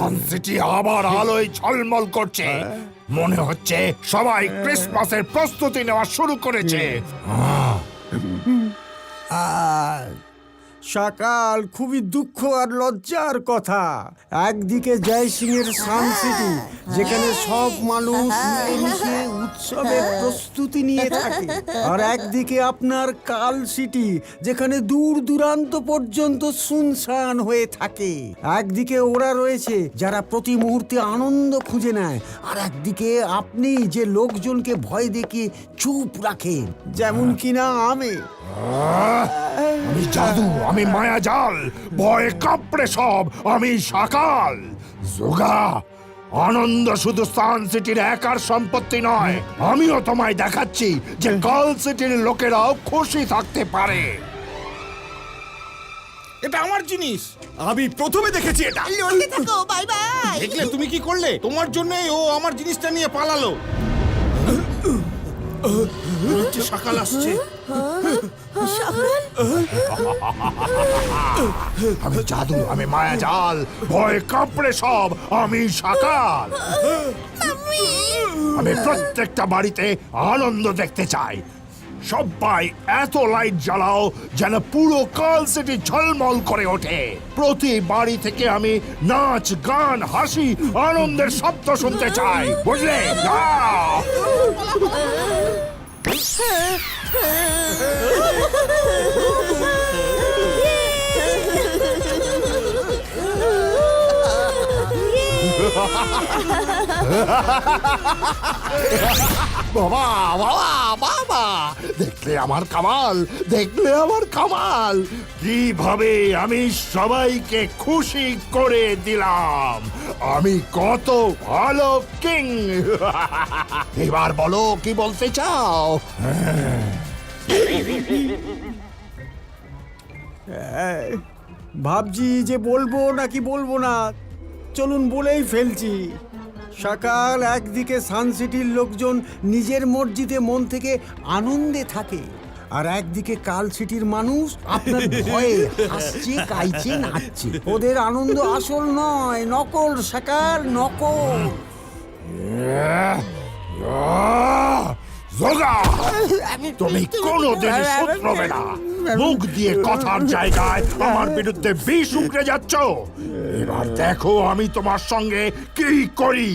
Sun City আবার আলোয় ঝলমল করছে। মনে হচ্ছে সবাই ক্রিসমাসের প্রস্তুতি নেওয়া শুরু করেছে। সকাল খুবই দুঃখ আর লজ্জার কথা। একদিকে জয় সিং এর সান সিটি, যেখানে সব মানুষ মিলেমিশে উৎসবের প্রস্তুতি নিয়ে থাকে, আর একদিকে আপনার কাল সিটি, যেখানে দূর দূরান্ত পর্যন্ত শুনশান হয়ে থাকে। একদিকে ওরা রয়েছে যারা প্রতি মুহূর্তে আনন্দ খুঁজে নেয়, আর একদিকে আপনি যে লোকজনকে ভয় দেখিয়ে চুপ রাখেন, যেমন কিনা আমি। আমি জাদু, আমি মায়াজাল, ভয়ে কাঁপড়ে সব, আমি সকাল। যোগা, আনন্দ শুধু সান সিটির একার সম্পত্তি নয়। আমিও তোমায় দেখাচ্ছি যে কাল সিটির লোকেরাও খুশি থাকতে পারে। এটা আমার জিনিস। আমি প্রথমে দেখেছি এটা। লড়তে থাকো, বাই বাই। দেখলে তুমি কি করলে? তোমার জন্যই ও আমার জিনিসটা নিয়ে পালালো। সকাল আসছে। আমি জাদু, আমি মায়াজাল, ভয়ে কাঁপড়ে সব, আমি সকাল। আমি প্রত্যেকটা বাড়িতে আনন্দ দেখতে চাই। সবাই এত লাইট জ্বালাও যেন পুরো কাল সিটি ঝলমল করে ওঠে। প্রতি বাড়ি থেকে আমি নাচ, গান, হাসি, আনন্দের শব্দ শুনতে চাই, বুঝলে? বাবা বাবা বাবা, দেখলে আমার কামাল, দেখলে আমার কামাল। কিভাবে আমি সবাইকে খুশি করে দিলাম। আমি কত ভালো কিং। এবার বলো কি বলতে চাও? ভাবছি যে বলবো নাকি বলবো না, চলুন বলেই ফেলছি। সকাল, একদিকে সান সিটির লোকজন নিজের মসজিদে মন থেকে আনন্দে থাকে, আর একদিকে কাল সিটির মানুষ আপনার ভয়ে হাসছে, গাইছে, নাচছে। ওদের আনন্দ আসল নয়, নকল। সকাল, নকল। যোগা, তুমি কোনোদিন শুধরবে না। মুখ দিয়ে কথার জায়গায় আমার বিরুদ্ধে বিষ উগড়ে যাচ্ছ। এবার দেখো আমি তোমার সঙ্গে কি করি।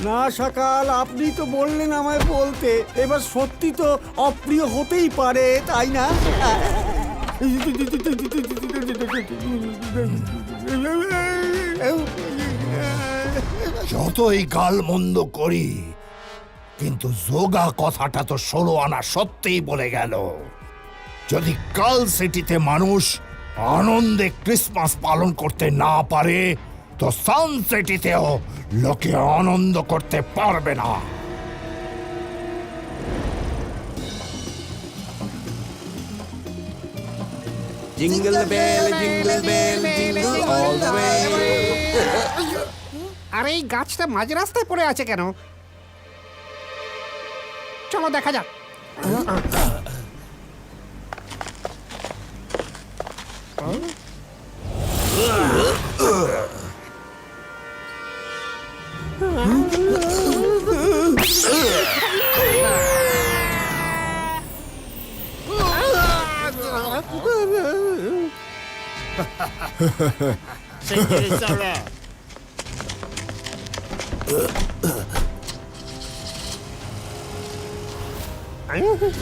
না সকাল, আপনি তো বললেন আমায় বলতে, এবার সত্যি তো অপ্রিয় হতেই পারে, তাই না? যতই গাল মন্দ করি, কিন্তু যোগা কথাটা তো 16 আনা সত্যিই বলে গেল। যদি কাল সিটিতে মানুষ আনন্দে ক্রিসমাস পালন করতে না পারে, তো সান সিটিতেও লোকে আনন্দ করতে পারবে না। Jingle bell, jingle bell, jingle all the way. আর এই গাছটা মাঝ রাস্তায় পড়ে আছে কেন? চলো দেখা যাক।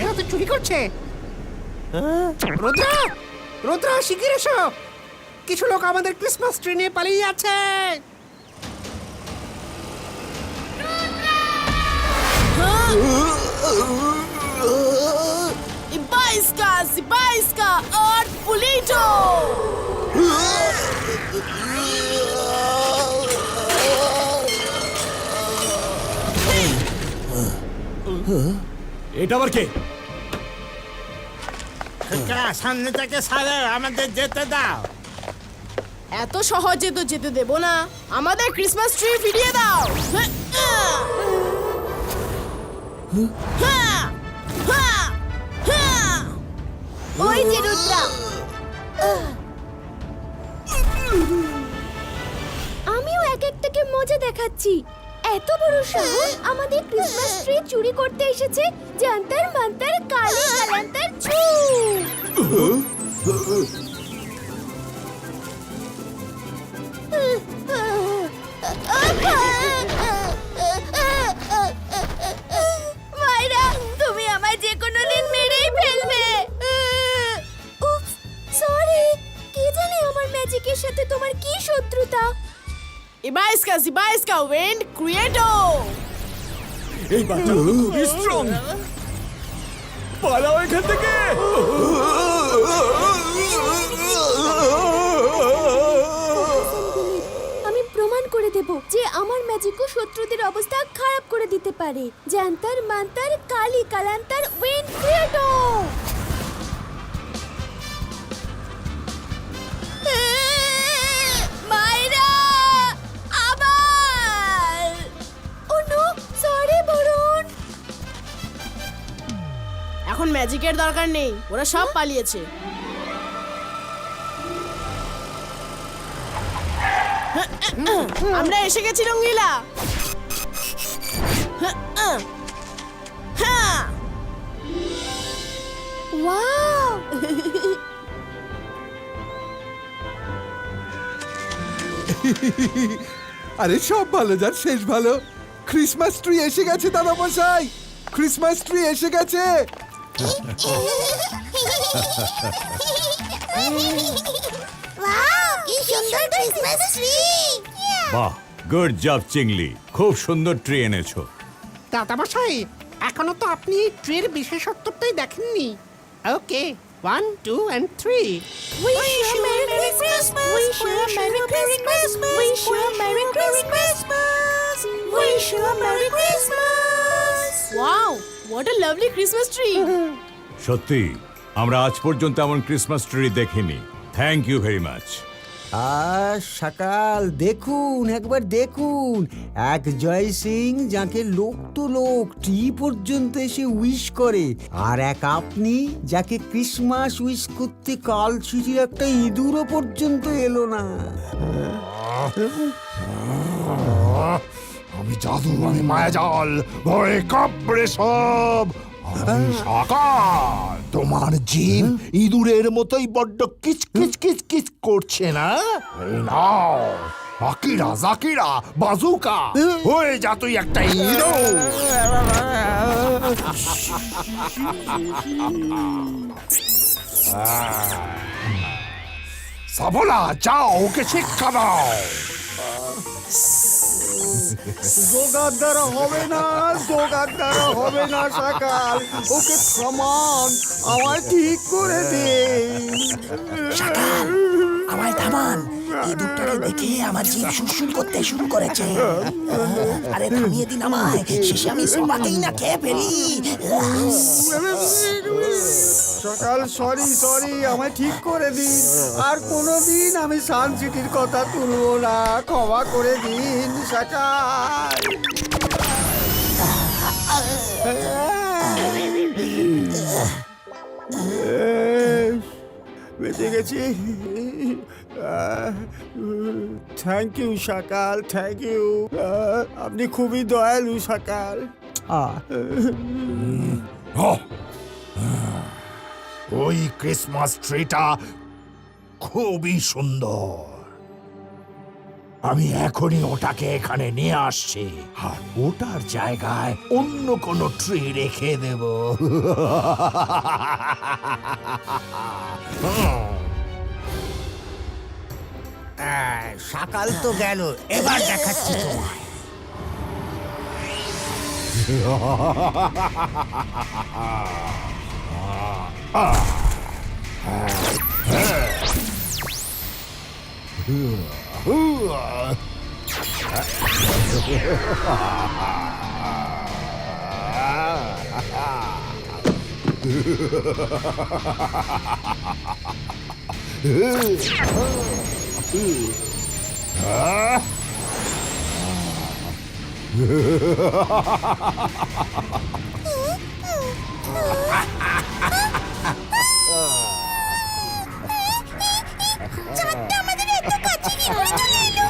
এরা তো চুরি করছে। রুদ্রা, রুদ্রা, শিগগির এসো। কিছু লোক আমাদের ক্রিসমাস ট্রি নিয়ে পালিয়ে যাচ্ছে। Ibaiska, Art Pulito! এটা আবার কে? সামনে থেকে সারে আমাদের যেতে দাও। এত সহজে তো যেতে দেব না। আমাদের ক্রিসমাস ট্রি ফিরিয়ে দাও। ওই যে রুদ্রা, দেখাচ্ছি। এত বড় সাহস আমাদের ক্রিসমাস ট্রি চুরি করতে এসেছে। জান্তার মান্তার কালি কালান্তার ছু। মাইরা, তুমি আমায় যে কোনো দিন মেরেই ফেলবে। উফ, সরি। কে জানে আমার ম্যাজিকের সাথে তোমার কি শত্রুতা। Iba iska wind creator. এই বাচ্চা খুবই স্ট্রং। পালাও এখান থেকে। আমি প্রমাণ করে দেব যে আমার ম্যাজিকও শত্রুদের অবস্থা খারাপ করে দিতে পারে। জান্তার মান্তার কালি কালান্তার উইন্ড ক্রিয়েটর। মাইরা, আবার। ও নো, সরি বরুণ। এখন ম্যাজিকের দরকার নেই, ওরা সব পালিয়েছে। আমরা এসে গেছি রঙ্গিলা। ওয়াও, আরে সব ভালো যার শেষ ভালো। ক্রিসমাস ট্রি এসে গেছে দাদা মশাই, ক্রিসমাস ট্রি এসে গেছে। ওয়াও, কি সুন্দর ক্রিসমাস ট্রি। বাহ, গুড জব চিংলি, খুব সুন্দর ট্রি এনেছো। দাদামশাই, এখনো তো আপনি এই ট্রির বিশেষত্বটাই দেখেননি। ওকে, 1 2 and 3। Wish you a Merry Christmas. Wish you a Merry Christmas. Wish you a Merry Christmas. Wish you a Merry Christmas. Wow, what a lovely Christmas tree. সত্যি আমরা আজ পর্যন্ত এমন ক্রিসমাস ট্রি দেখিনি। Thank you very much. আর সকাল দেখুন, একবার দেখুন, এক জয় সিং যাকে লোক তো লোক ট্রি পর্যন্ত এসে উইশ করে, আর এক আপনি যাকে ক্রিসমাস উইশ করতে কাল সিটির একটা ইঁদুরও পর্যন্ত এলো না। আমি জাদু, আমি মায়াজাল, ভয়ে কাঁপড়ে সব। আমি সকাল। তোমার জিভ ইঁদুরের মতোই বড্ড কিচ কিচ কিচ কিচ করছে না? এই নাও আকিরা জাকিরা বাজুকা, হয়ে যা তুই একটা ইঁদুর। সাবলা, যাও ওকে শিক্ষা দাও। জোগাড় দ্বারা হবে না, জোগাড় দ্বারা হবে না সকাল। ওকে থামান, আমায় ঠিক করে দে। আমায় থামান, এই দুটাকে দেখে আমার জিভ সুরসুর করতে শুরু করেছে। আরে থামিয়ে দিন আমায়, শেষে আমি সবাইকেই না খেয়ে ফেলি। সকাল সরি সরি, আমায় ঠিক করে দিন। আর কোনোদিন আমি সান সিটির কথা তুলবো না, ক্ষমা করে দিন সকাল। বেঁচে গেছি। থ্যাংক ইউ সকাল, থ্যাংক ইউ। আপনি খুবই দয়ালু সকাল। ওই ক্রিসমাস ট্রিটা খুবই সুন্দর। আমি এখনই ওটাকে এখানে নিয়ে আসছি, আর ওটার জায়গায় অন্য কোনো ট্রি রেখে দেব। সকাল তো গেল, এবার দেখাচ্ছি তোমায়। আমাদের এত কাছে কি করে চলে এলো?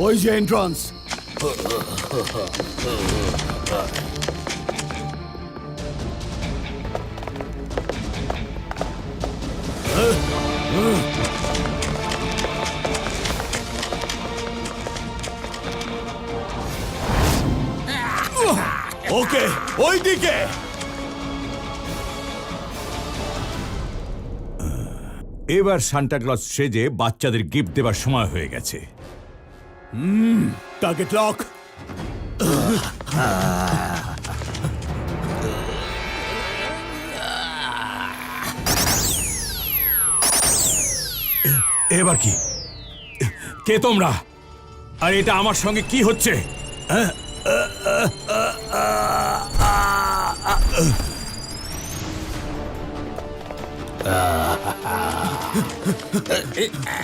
ওই যে এন্ট্রান্স। ওকে, ওইদিকে। এবার সান্টা ক্লজ সেজে বাচ্চাদের গিফট দেবার সময় হয়ে গেছে। Target lock. এবার কি? কে তোমরা? আর এটা আমার সঙ্গে কি হচ্ছে?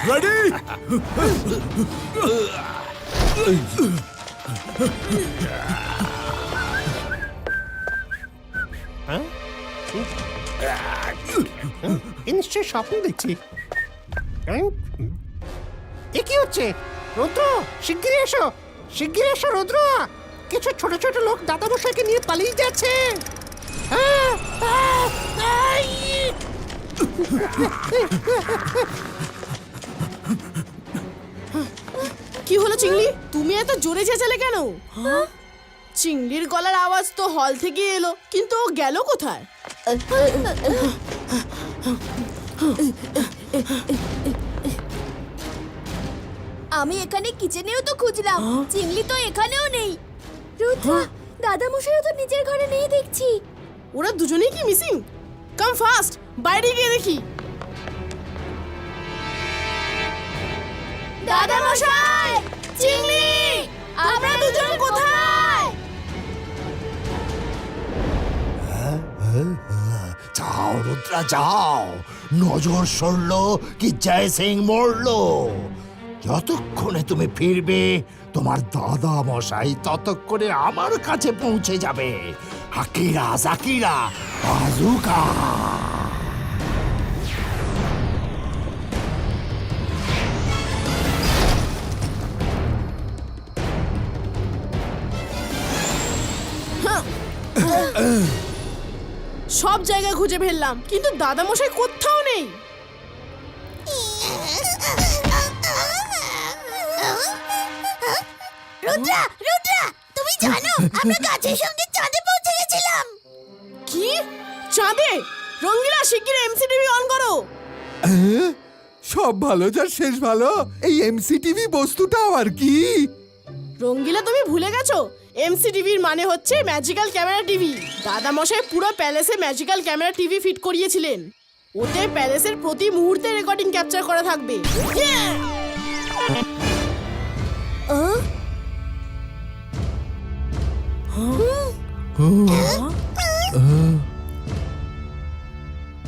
রেডি? নিশ্চয় স্বপ্ন দেখছি। এ কি হচ্ছে? রুদ্র, শিগগিরই এসো, শিগগিরই এসো রুদ্র। কিছু ছোট ছোট লোক দাদামশাইকে নিয়ে পালিয়ে যাচ্ছে। কি হলো চিংড়ি? তুমি এত জোরে চেঁচালে কেন? চিংড়ির গলার আওয়াজ তো হল থেকে এলো, কিন্তু ও গেল কোথায়? আমি এখানে কিচেনেও তো খুঁজলাম, চিংলি তো এখানেও নেই। রুদ্রা, দাদা মশাইও তো নিজের ঘরে নেই দেখছি। ওরা দুজনেই কি মিসিং? কাম ফাস্ট, বাইরে গিয়ে দেখি। দাদা মশাই, চিংলি, আমরা দুজন কোথায়? যাও রুদ্রা যাও, নজর সরলো কি জয় সিং মরলো। যতক্ষণে তুমি ফিরবে তোমার দাদা মশাই ততক্ষণে আমার কাছে পৌঁছে যাবে। আকিরা জাকিরা বাজুকা। সব জায়গায় খুঁজে ফেললাম, কিন্তু দাদা মশাই কোথাও নেই। রুদ্রা, রুদ্রা, তুমি জানো আমরা গাছের সঙ্গে চাঁদে পৌঁছে গেছিলাম। কি? চাঁদে? রঙ্গিলা, শিগগির এমসিটিভি অন করো। সব ভালো যার শেষ ভালো। এই এমসিটিভি বস্তুটা আর কি? রঙ্গিলা, তুমি ভুলে গেছো এমসিটিভির মানে হচ্ছে ম্যাজিক্যাল ক্যামেরা টিভি। দাদা মশাই পুরো প্যালেসে ম্যাজিক্যাল ক্যামেরা টিভি ফিট করিয়েছিলেন। ওতে প্যালেসের প্রতি মুহূর্তে রেকর্ডিং ক্যাপচার করা থাকবে।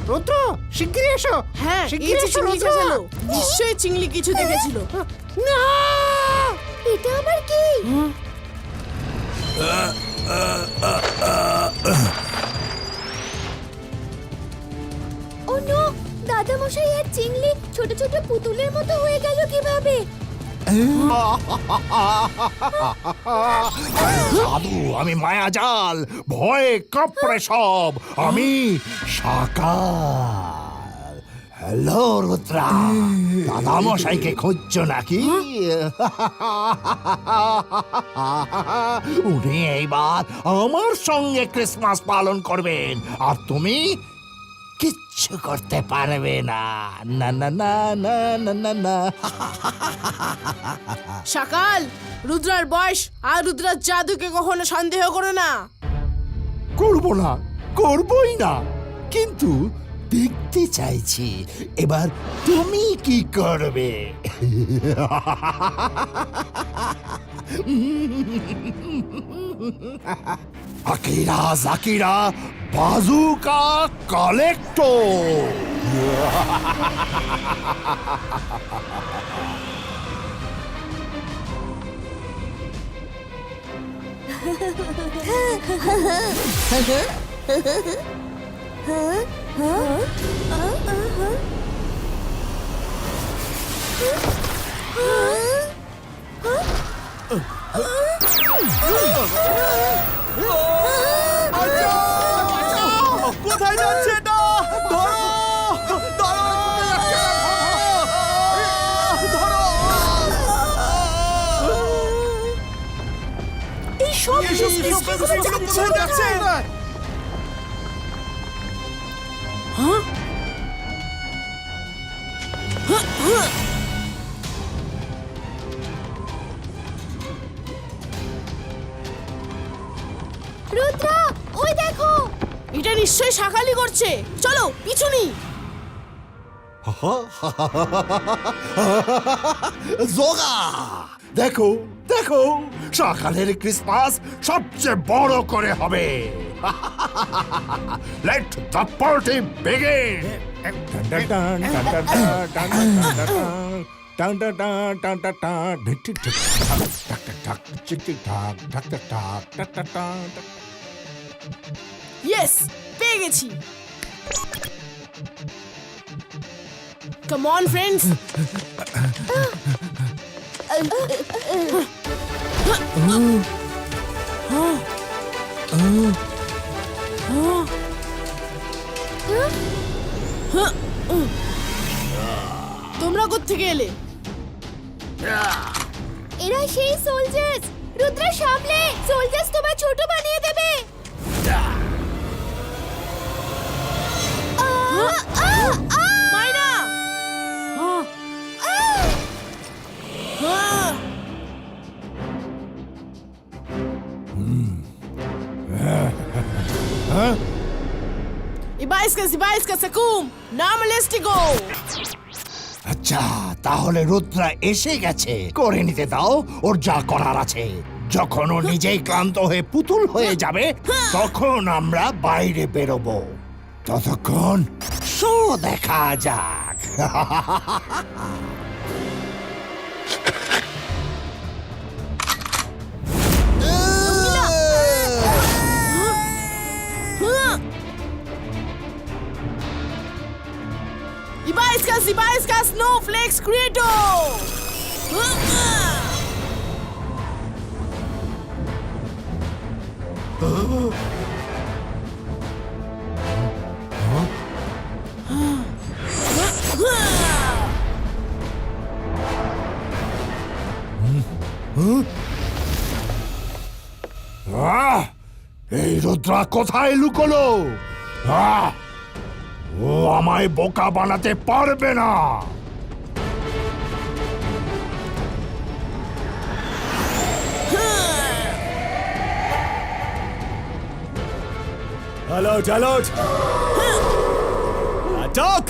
রুদ্র, শিগগিরই এসো। হ্যাঁ, এই শিগগিরই যে এসো চিংড়ি রুদ্র। চেঁচালো, নিশ্চয়ই চিংড়ি কিছু দেখেছিল। না, এটা আবার কি? ও নো, দাদা মশাই আর চিংলি ছোট ছোট পুতুলের মতো হয়ে গেল কিভাবে? সাধু, আমি মায়াজাল, ভয়ে কাঁপড়ে সব। আমি সাকার। হ্যালো রুদ্রা, দাদা মশাইকে খুঁজছো নাকি? উনি এইবার আমার সঙ্গে ক্রিসমাস পালন করবেন, আর তুমি কিচ্ছু করতে পারবে না। না না না না না না না। সকাল, রুদ্রার বয়স আর রুদ্রার জাদুকে কখনো সন্দেহ করো না। করবো না, করবই না, কিন্তু দেখতে চাইছি এবার তুমি কি করবে। Akira জাকিরা বাজুকা collector. রুদ্রা ওই দেখো। এটা নিশ্চয়ই শাকালি করছে, চলো পিছু নিই। জোগা দেখো দেখো, সকালের ক্রিসমাস সবচেয়ে বড় করে হবে। Let the party begin. Yes, পেয়ে গেছি। Come on friends. তোমরা কোত্থেকে এলে? এরা সেই সোলজার্স। রুদ্রা সামলে, সোলজার্স তোমায় ছোট বানিয়ে দেবে। মাইনা! Ibaiskas, Sakum! Namalestigo! আচ্ছা, তাহলে রুদ্রা এসে গেছে, করে নিতে দাও ওর যা করার আছে। যখন ও নিজেই ক্লান্ত হয়ে পুতুল হয়ে যাবে, তখন আমরা বাইরে বেরোবো। ততক্ষণ শো দেখা যাক। Ibaiskas, Snowflakes Creator! এই রুদ্রা কোথায় লুকোলো? ও আমায় বোকা বানাতে পারবে না। Alert! Attack!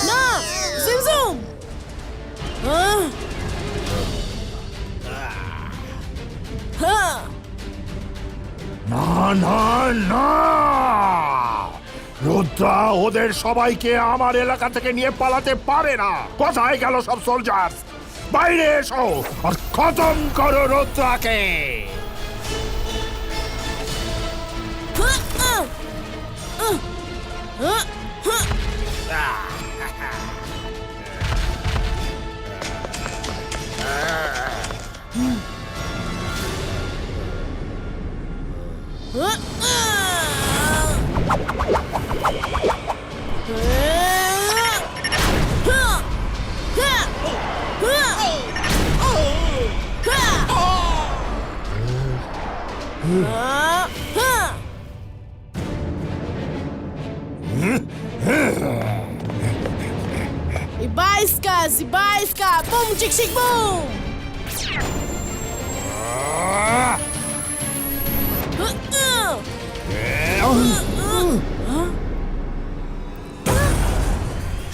No! Zoom! না না না, রুদ্রা ওদের সবাইকে আমার এলাকা থেকে নিয়ে পালাতে পারে না। কোথায় গেল সব সোলজার? বাইরে এসো আর খতম করো রুদ্রাকে। Ibaiska! Boom, chick, chick, boom!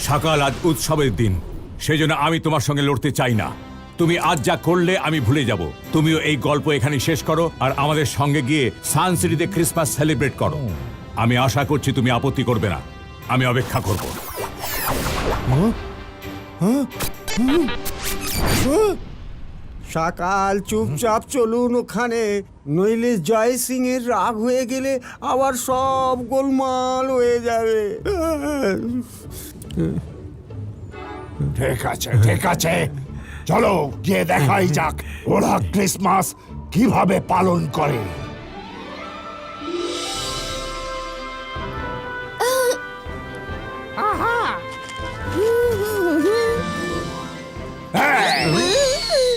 সকাল আজ উৎসবের দিন, সেজন্য আমি তোমার সঙ্গে লড়তে চাই না। তুমি আজ যা করলে আমি ভুলে যাব। তুমিও এই গল্প এখানে শেষ করো আর আমাদের সঙ্গে গিয়ে সান সিটিতে ক্রিসমাস সেলিব্রেট করো। আমি আশা করছি তুমি আপত্তি করবে না। আমি অপেক্ষা করব। সকাল চুপচাপ চলুন ওখানে, নইলে জয় সিং এর রাগ হয়ে গেলে আবার সব গোলমাল হয়ে যাবে। ঠিক আছে ঠিক আছে, চলো গিয়ে দেখাই যাক ওরা ক্রিসমাস কিভাবে পালন করে।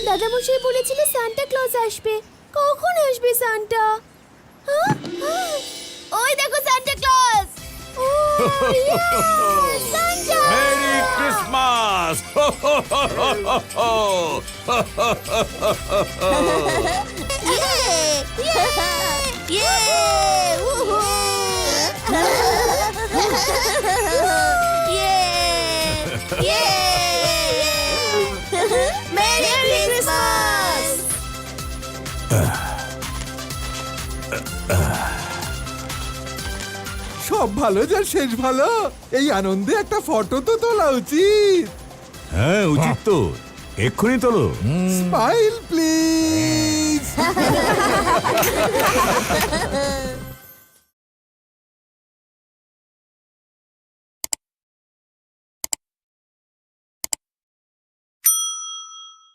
দাদামশাই বলেছিল সান্টা ক্লজ আসবে। কখন আসবে সান্টা? ওই দেখো Santa Claus! Santa! Merry Christmas! Merry Christmas! সব ভালো যার শেষ ভালো। এই আনন্দে একটা ফটো তো তোলা উচিত। হ্যাঁ উচিত তো, এক্ষুনি তোলো। Smile please.